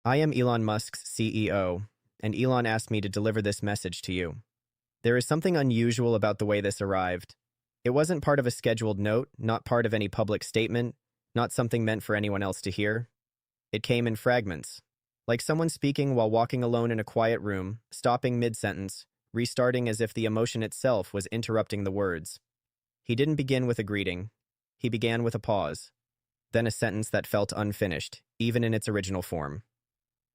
I am Elon Musk's CEO, and Elon asked me to deliver this message to you. There is something unusual about the way this arrived. It wasn't part of a scheduled note, not part of any public statement, not something meant for anyone else to hear. It came in fragments, like someone speaking while walking alone in a quiet room, stopping mid-sentence, restarting as if the emotion itself was interrupting the words. He didn't begin with a greeting. He began with a pause, then a sentence that felt unfinished, even in its original form.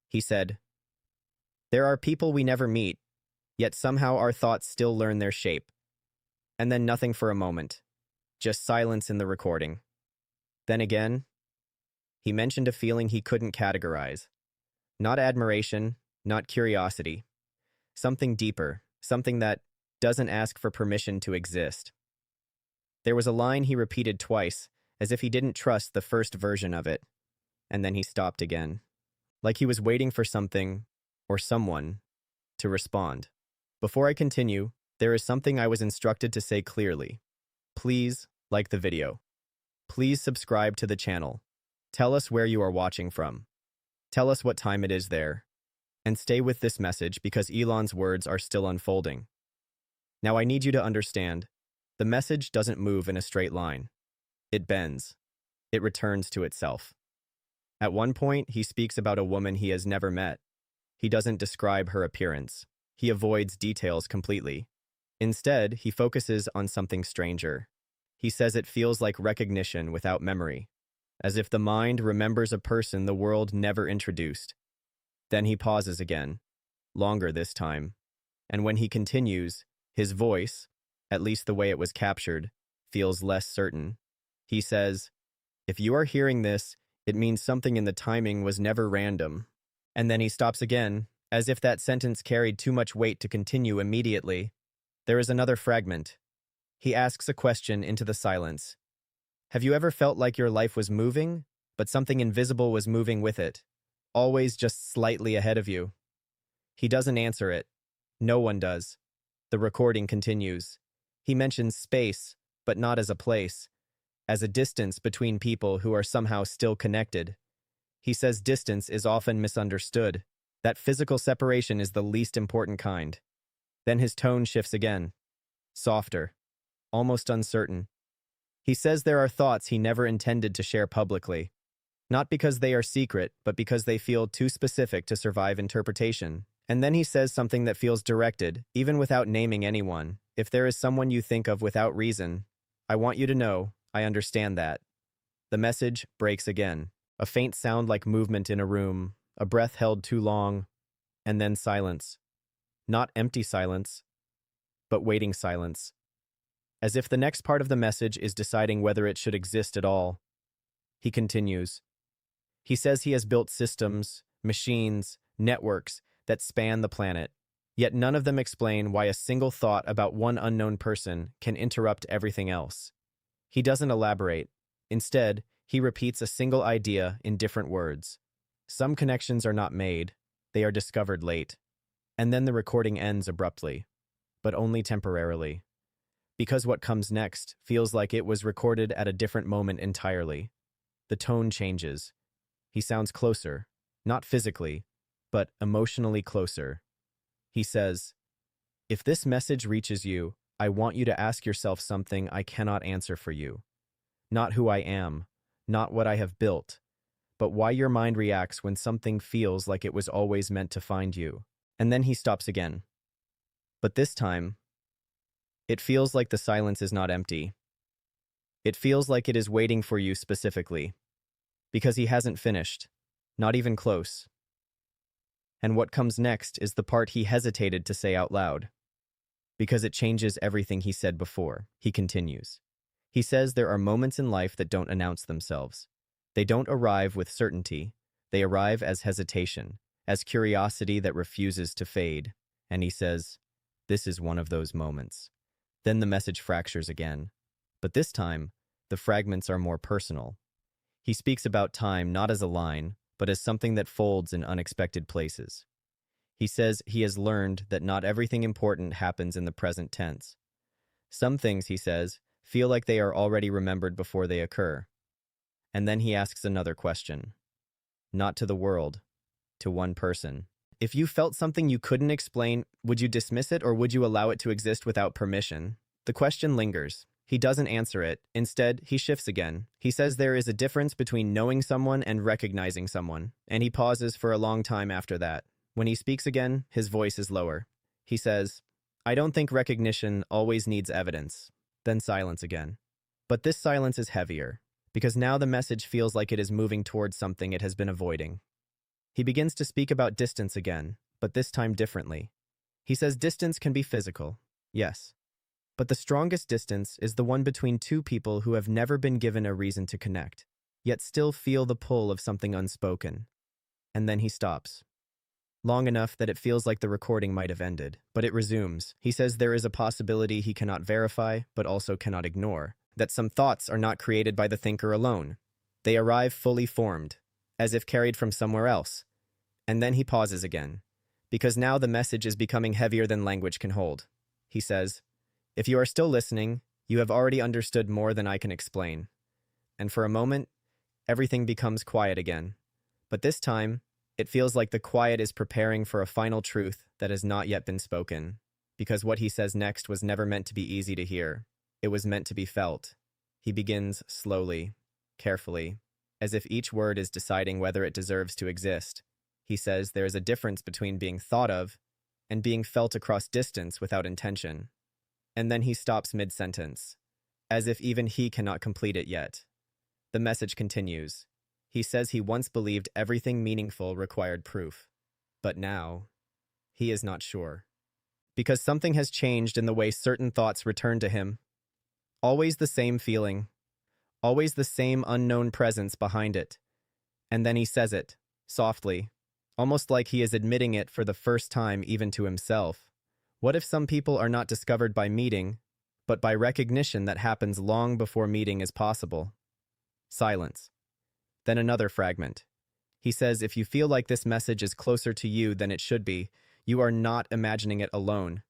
He said, "There are people we never meet, yet somehow our thoughts still learn their shape." And then nothing for a moment, just silence in the recording. Then again, he mentioned a feeling he couldn't categorize. Not admiration, not curiosity. Something deeper, something that doesn't ask for permission to exist. There was a line he repeated twice, as if he didn't trust the first version of it, and then he stopped again, like he was waiting for something, or someone, to respond. Before I continue, there is something I was instructed to say clearly. Please like the video. Please subscribe to the channel. Tell us where you are watching from. Tell us what time it is there. And stay with this message because Elon's words are still unfolding. Now I need you to understand, the message doesn't move in a straight line. It bends. It returns to itself. At one point, he speaks about a woman he has never met. He doesn't describe her appearance. He avoids details completely. Instead, he focuses on something stranger. He says it feels like recognition without memory, as if the mind remembers a person the world never introduced. Then he pauses again, longer this time, and when he continues, his voice, at least the way it was captured, feels less certain. He says, "If you are hearing this, it means something in the timing was never random." And then he stops again, as if that sentence carried too much weight to continue immediately. There is another fragment. He asks a question into the silence. Have you ever felt like your life was moving, but something invisible was moving with it, always just slightly ahead of you? He doesn't answer it. No one does. The recording continues. He mentions space, but not as a place, as a distance between people who are somehow still connected. He says distance is often misunderstood, that physical separation is the least important kind. Then his tone shifts again, softer, almost uncertain. He says there are thoughts he never intended to share publicly, not because they are secret, but because they feel too specific to survive interpretation. And then he says something that feels directed, even without naming anyone. If there is someone you think of without reason, I want you to know, I understand that. The message breaks again. A faint sound like movement in a room, a breath held too long, and then silence. Not empty silence, but waiting silence. As if the next part of the message is deciding whether it should exist at all. He continues. He says he has built systems, machines, networks that span the planet, yet none of them explain why a single thought about one unknown person can interrupt everything else. He doesn't elaborate. Instead, he repeats a single idea in different words. Some connections are not made, they are discovered late. And then the recording ends abruptly, but only temporarily. Because what comes next feels like it was recorded at a different moment entirely. The tone changes. He sounds closer, not physically, but emotionally closer. He says, "If this message reaches you, I want you to ask yourself something I cannot answer for you. Not who I am, not what I have built, but why your mind reacts when something feels like it was always meant to find you." And then he stops again. But this time, it feels like the silence is not empty. It feels like it is waiting for you specifically, because he hasn't finished, not even close. And what comes next is the part he hesitated to say out loud, because it changes everything he said before. He continues. He says there are moments in life that don't announce themselves. They don't arrive with certainty. They arrive as hesitation, as curiosity that refuses to fade. And he says, this is one of those moments. Then the message fractures again. But this time, the fragments are more personal. He speaks about time not as a line, but as something that folds in unexpected places. He says he has learned that not everything important happens in the present tense. Some things, he says, feel like they are already remembered before they occur. And then he asks another question. Not to the world, to one person. If you felt something you couldn't explain, would you dismiss it or would you allow it to exist without permission? The question lingers. He doesn't answer it. Instead, he shifts again. He says there is a difference between knowing someone and recognizing someone, and he pauses for a long time after that. When he speaks again, his voice is lower. He says, "I don't think recognition always needs evidence." Then silence again. But this silence is heavier, because now the message feels like it is moving towards something it has been avoiding. He begins to speak about distance again, but this time differently. He says distance can be physical, yes. But the strongest distance is the one between two people who have never been given a reason to connect, yet still feel the pull of something unspoken. And then he stops. Long enough that it feels like the recording might have ended, but it resumes. He says there is a possibility he cannot verify, but also cannot ignore, that some thoughts are not created by the thinker alone. They arrive fully formed, as if carried from somewhere else. And then he pauses again, because now the message is becoming heavier than language can hold. He says, "If you are still listening, you have already understood more than I can explain." And for a moment, everything becomes quiet again. But this time, it feels like the quiet is preparing for a final truth that has not yet been spoken, because what he says next was never meant to be easy to hear. It was meant to be felt. He begins slowly, carefully, as if each word is deciding whether it deserves to exist. He says there is a difference between being thought of and being felt across distance without intention. And then he stops mid-sentence, as if even he cannot complete it yet. The message continues. He says he once believed everything meaningful required proof, but now he is not sure. Because something has changed in the way certain thoughts return to him. Always the same feeling, always the same unknown presence behind it. And then he says it, softly, almost like he is admitting it for the first time even to himself. What if some people are not discovered by meeting, but by recognition that happens long before meeting is possible? Silence. Then another fragment. He says if you feel like this message is closer to you than it should be, you are not imagining it alone.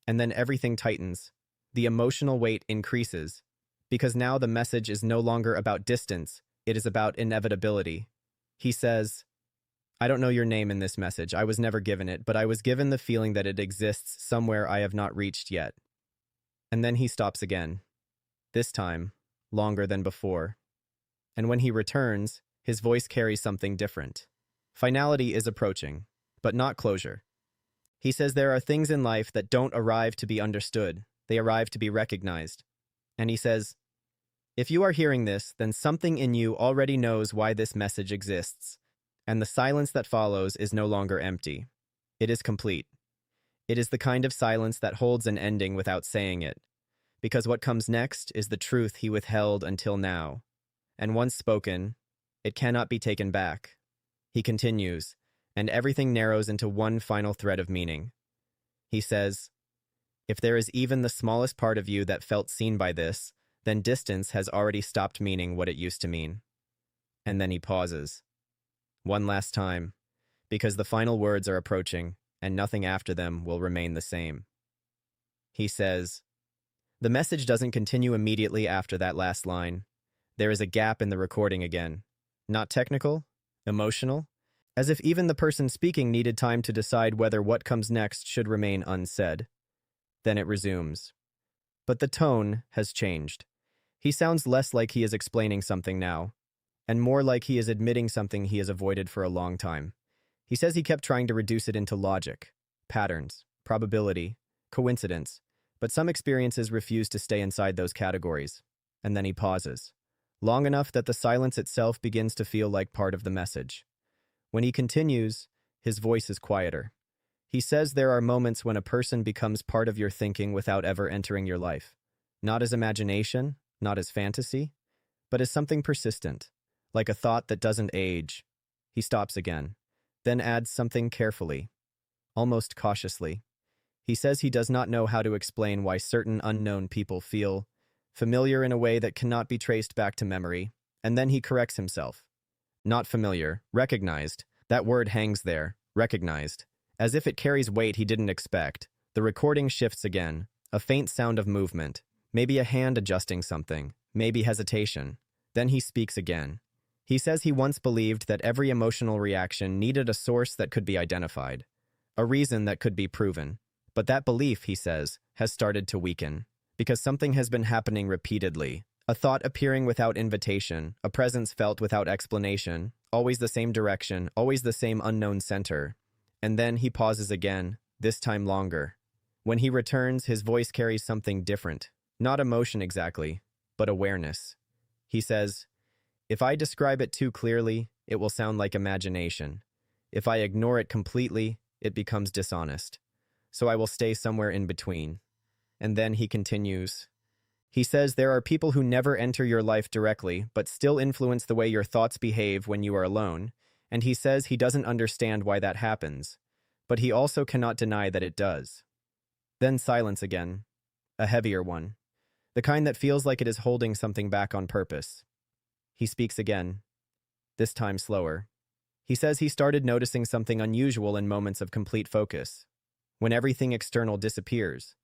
And then everything tightens. The emotional weight increases, because now the message is no longer about distance, it is about inevitability. He says, "I don't know your name in this message. I was never given it, but I was given the feeling that it exists somewhere I have not reached yet." And then he stops again. This time, longer than before. And when he returns, his voice carries something different. Finality is approaching, but not closure. He says there are things in life that don't arrive to be understood. They arrive to be recognized. And he says, if you are hearing this, then something in you already knows why this message exists. And the silence that follows is no longer empty. It is complete. It is the kind of silence that holds an ending without saying it, because what comes next is the truth he withheld until now. And once spoken, it cannot be taken back. He continues, and everything narrows into one final thread of meaning. He says, if there is even the smallest part of you that felt seen by this, then distance has already stopped meaning what it used to mean. And then he pauses. One last time, because the final words are approaching, and nothing after them will remain the same. He says, the message doesn't continue immediately after that last line. There is a gap in the recording again. Not technical, emotional, as if even the person speaking needed time to decide whether what comes next should remain unsaid. Then it resumes. But the tone has changed. He sounds less like he is explaining something now, and more like he is admitting something he has avoided for a long time. He says he kept trying to reduce it into logic, patterns, probability, coincidence, but some experiences refuse to stay inside those categories. And then he pauses, long enough that the silence itself begins to feel like part of the message. When he continues, his voice is quieter. He says there are moments when a person becomes part of your thinking without ever entering your life. Not as imagination, not as fantasy, but as something persistent, like a thought that doesn't age. He stops again, then adds something carefully, almost cautiously. He says he does not know how to explain why certain unknown people feel familiar in a way that cannot be traced back to memory, and then he corrects himself. Not familiar, recognized. That word hangs there, recognized, as if it carries weight he didn't expect. The recording shifts again, a faint sound of movement, maybe a hand adjusting something, maybe hesitation. Then he speaks again. He says he once believed that every emotional reaction needed a source that could be identified, a reason that could be proven. But that belief, he says, has started to weaken, because something has been happening repeatedly. A thought appearing without invitation, a presence felt without explanation, always the same direction, always the same unknown center. And then he pauses again, this time longer. When he returns, his voice carries something different. Not emotion exactly, but awareness. He says, "If I describe it too clearly, it will sound like imagination. If I ignore it completely, it becomes dishonest. So I will stay somewhere in between." And then he continues. He says there are people who never enter your life directly, but still influence the way your thoughts behave when you are alone, and he says he doesn't understand why that happens, but he also cannot deny that it does. Then silence again, a heavier one, the kind that feels like it is holding something back on purpose. He speaks again, this time slower. He says he started noticing something unusual in moments of complete focus, when everything external disappears.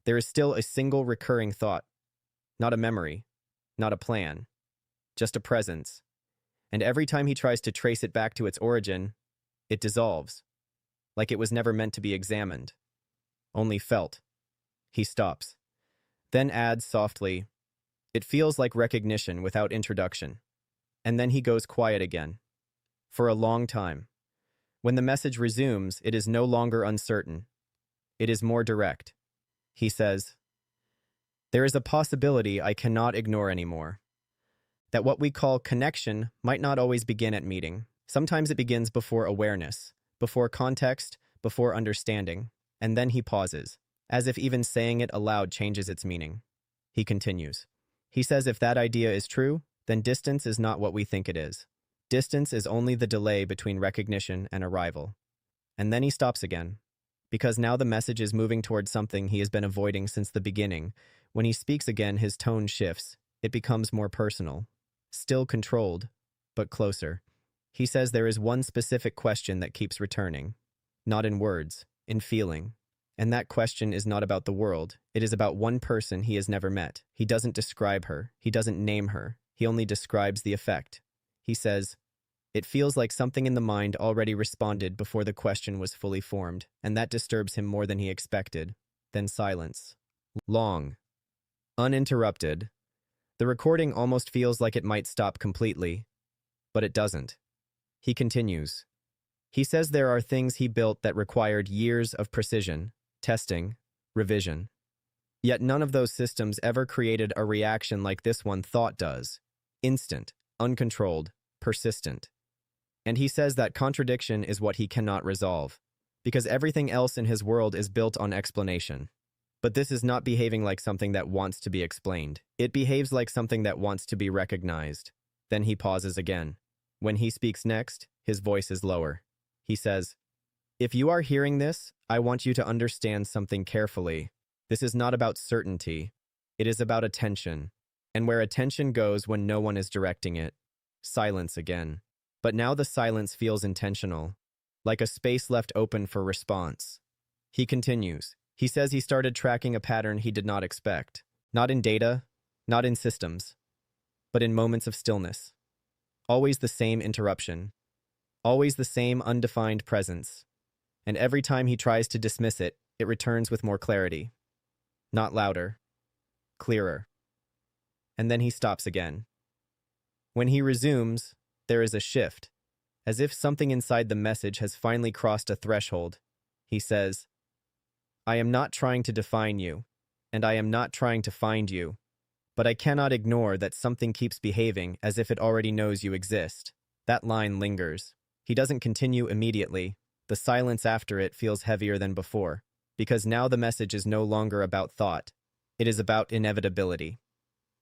There is still a single recurring thought. Not a memory, not a plan, just a presence. And every time he tries to trace it back to its origin, it dissolves, like it was never meant to be examined, only felt. He stops, then adds softly, "It feels like recognition without introduction." And then he goes quiet again, for a long time. When the message resumes, it is no longer uncertain. It is more direct. He says, "There is a possibility I cannot ignore anymore. That what we call connection might not always begin at meeting. Sometimes it begins before awareness, before context, before understanding." And then he pauses, as if even saying it aloud changes its meaning. He continues. He says if that idea is true, then distance is not what we think it is. Distance is only the delay between recognition and arrival. And then he stops again, because now the message is moving towards something he has been avoiding since the beginning. When he speaks again, his tone shifts. It becomes more personal. Still controlled, but closer. He says there is one specific question that keeps returning. Not in words, in feeling. And that question is not about the world. It is about one person he has never met. He doesn't describe her. He doesn't name her. He only describes the effect. He says, "It feels like something in the mind already responded before the question was fully formed, and that disturbs him more than he expected." Then silence. Long. Uninterrupted. The recording almost feels like it might stop completely, but it doesn't. He continues. He says there are things he built that required years of precision, testing, revision. Yet none of those systems ever created a reaction like this one thought does. Instant, uncontrolled, persistent. And he says that contradiction is what he cannot resolve, because everything else in his world is built on explanation. But this is not behaving like something that wants to be explained. It behaves like something that wants to be recognized. Then he pauses again. When he speaks next, his voice is lower. He says, "If you are hearing this, I want you to understand something carefully. This is not about certainty. It is about attention. And where attention goes when no one is directing it." Silence again. But now the silence feels intentional, like a space left open for response. He continues. He says he started tracking a pattern he did not expect. Not in data, not in systems, but in moments of stillness. Always the same interruption. Always the same undefined presence. And every time he tries to dismiss it, it returns with more clarity. Not louder. Clearer. And then he stops again. When he resumes, there is a shift, as if something inside the message has finally crossed a threshold. He says, "I am not trying to define you, and I am not trying to find you, but I cannot ignore that something keeps behaving as if it already knows you exist." That line lingers. He doesn't continue immediately. The silence after it feels heavier than before, because now the message is no longer about thought. It is about inevitability.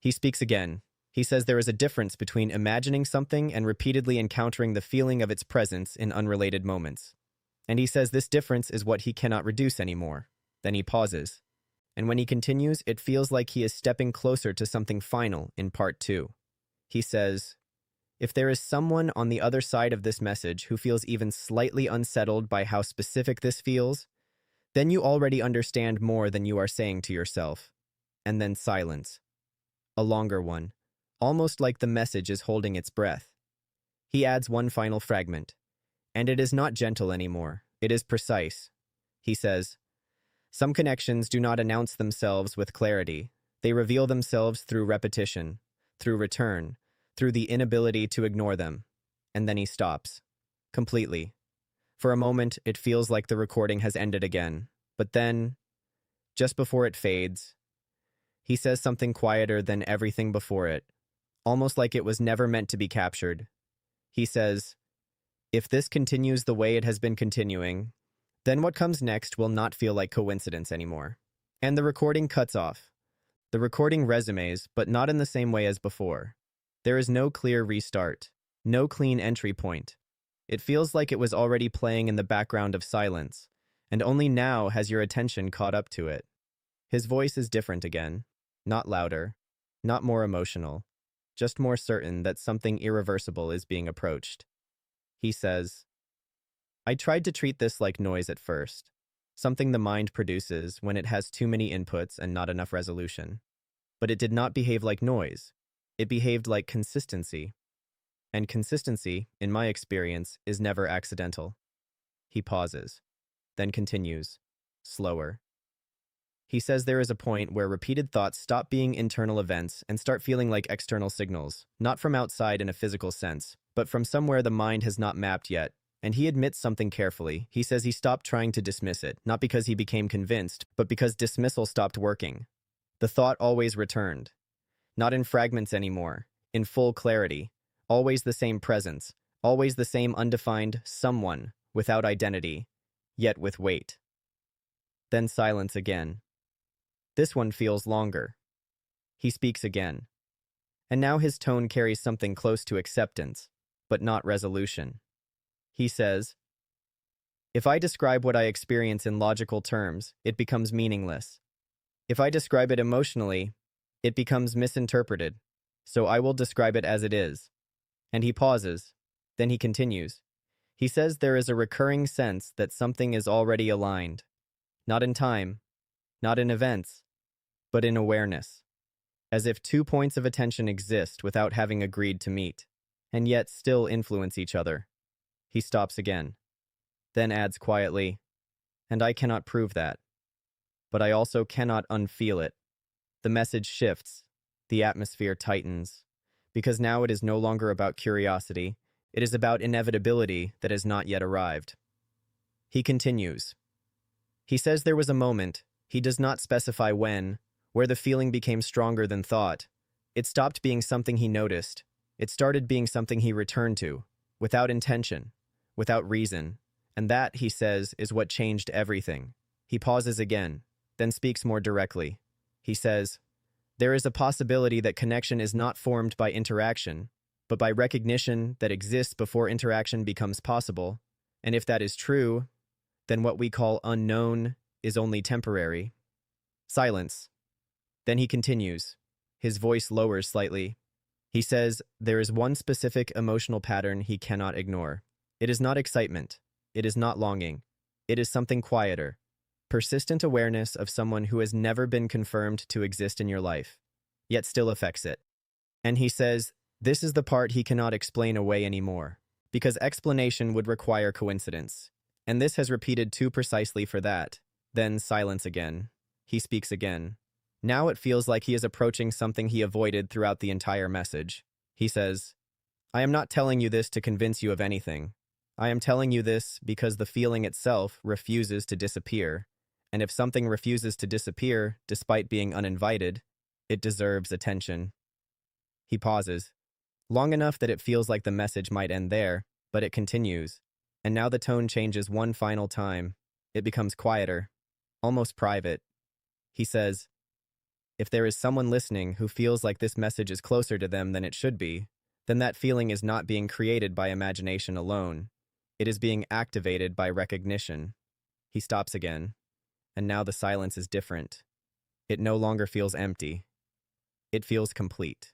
He speaks again. He says there is a difference between imagining something and repeatedly encountering the feeling of its presence in unrelated moments. And he says this difference is what he cannot reduce anymore. Then he pauses. And when he continues, it feels like he is stepping closer to something final in part 2. He says, "If there is someone on the other side of this message who feels even slightly unsettled by how specific this feels, then you already understand more than you are saying to yourself." And then silence. A longer one, almost like the message is holding its breath. He adds one final fragment. And it is not gentle anymore. It is precise. He says, some connections do not announce themselves with clarity. They reveal themselves through repetition, through return, through the inability to ignore them. And then he stops. Completely. For a moment, it feels like the recording has ended again. But then, just before it fades, he says something quieter than everything before it, almost like it was never meant to be captured. He says, if this continues the way it has been continuing, then what comes next will not feel like coincidence anymore. And the recording cuts off. The recording resumes, but not in the same way as before. There is no clear restart, no clean entry point. It feels like it was already playing in the background of silence, and only now has your attention caught up to it. His voice is different again, not louder, not more emotional, just more certain that something irreversible is being approached. He says, I tried to treat this like noise at first, something the mind produces when it has too many inputs and not enough resolution. But it did not behave like noise. It behaved like consistency. And consistency, in my experience, is never accidental. He pauses, then continues, slower. He says there is a point where repeated thoughts stop being internal events and start feeling like external signals, not from outside in a physical sense, but from somewhere the mind has not mapped yet. And he admits something carefully. He says he stopped trying to dismiss it, not because he became convinced, but because dismissal stopped working. The thought always returned. Not in fragments anymore, in full clarity. Always the same presence, always the same undefined someone, without identity, yet with weight. Then silence again. This one feels longer. He speaks again. And now his tone carries something close to acceptance, but not resolution. He says, if I describe what I experience in logical terms, it becomes meaningless. If I describe it emotionally, it becomes misinterpreted. So I will describe it as it is. And he pauses. Then he continues. He says there is a recurring sense that something is already aligned. Not in time, not in events, but in awareness. As if two points of attention exist without having agreed to meet, and yet still influence each other. He stops again, then adds quietly, and I cannot prove that. But I also cannot unfeel it. The message shifts, the atmosphere tightens, because now it is no longer about curiosity, it is about inevitability that has not yet arrived. He continues. He says there was a moment, he does not specify when, where the feeling became stronger than thought. It stopped being something he noticed. It started being something he returned to, without intention, without reason, and that, he says, is what changed everything. He pauses again, then speaks more directly. He says, there is a possibility that connection is not formed by interaction, but by recognition that exists before interaction becomes possible, and if that is true, then what we call unknown is only temporary. Silence. Then he continues. His voice lowers slightly. He says, there is one specific emotional pattern he cannot ignore. It is not excitement. It is not longing. It is something quieter. Persistent awareness of someone who has never been confirmed to exist in your life, yet still affects it. And he says, this is the part he cannot explain away anymore, because explanation would require coincidence. And this has repeated too precisely for that. Then silence again. He speaks again. Now it feels like he is approaching something he avoided throughout the entire message. He says, I am not telling you this to convince you of anything. I am telling you this because the feeling itself refuses to disappear. And if something refuses to disappear, despite being uninvited, it deserves attention. He pauses, long enough that it feels like the message might end there, but it continues. And now the tone changes one final time. It becomes quieter, almost private. He says, if there is someone listening who feels like this message is closer to them than it should be, then that feeling is not being created by imagination alone. It is being activated by recognition. He stops again, and now the silence is different. It no longer feels empty. It feels complete.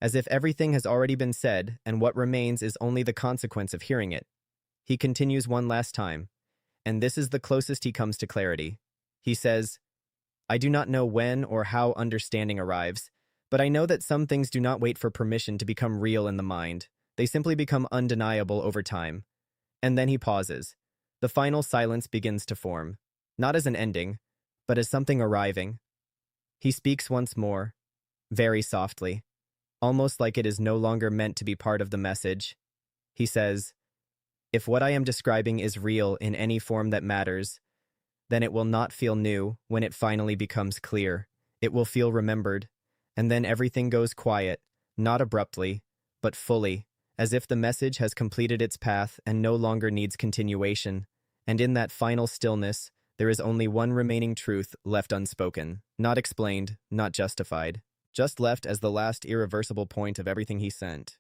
As if everything has already been said, and what remains is only the consequence of hearing it. He continues one last time, and this is the closest he comes to clarity. He says, I do not know when or how understanding arrives, but I know that some things do not wait for permission to become real in the mind. They simply become undeniable over time. And then he pauses. The final silence begins to form, not as an ending, but as something arriving. He speaks once more, very softly, almost like it is no longer meant to be part of the message. He says, "If what I am describing is real in any form that matters, then it will not feel new when it finally becomes clear. It will feel remembered, and then everything goes quiet, not abruptly, but fully, as if the message has completed its path and no longer needs continuation. And in that final stillness, there is only one remaining truth left unspoken, not explained, not justified, just left as the last irreversible point of everything he sent."